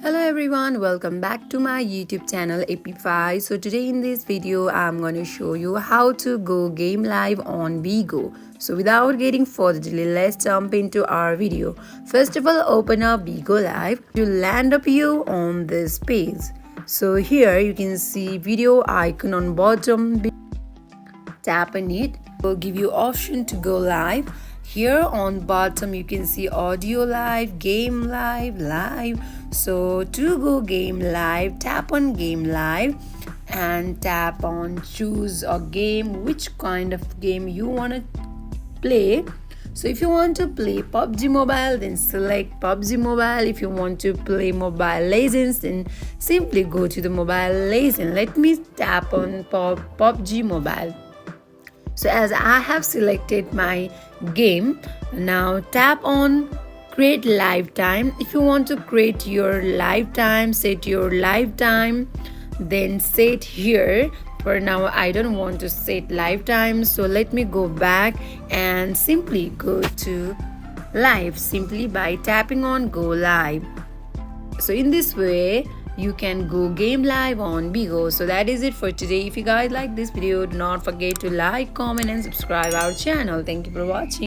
Hello everyone, welcome back to my YouTube channel AP5. So today in this video I'm going to show you how to go game live on Bigo. So without getting further delay, let's jump into our video. First of all, open up Bigo Live. You'll land up here on this page. So here you can see video icon on bottom. Tap on it. It will give you option to go live. Here on bottom you can see audio live, game live, live. So to go game live, tap on game live and tap on choose a game, which kind of game you want to play. So if you want to play PUBG Mobile, then select PUBG Mobile. If you want to play Mobile Legends, then simply go to the Mobile Legends. Let me tap on PUBG Mobile. So as I have selected my game, now tap on create lifetime. If you want to create your lifetime, set your lifetime, then set here. For now I don't want to set lifetime, so let me go back and simply go to live simply by tapping on go live. So in this way you can go game live on Bigo. So that is it for today. If you guys like this video, do not forget to like, comment and subscribe our channel. Thank you for watching.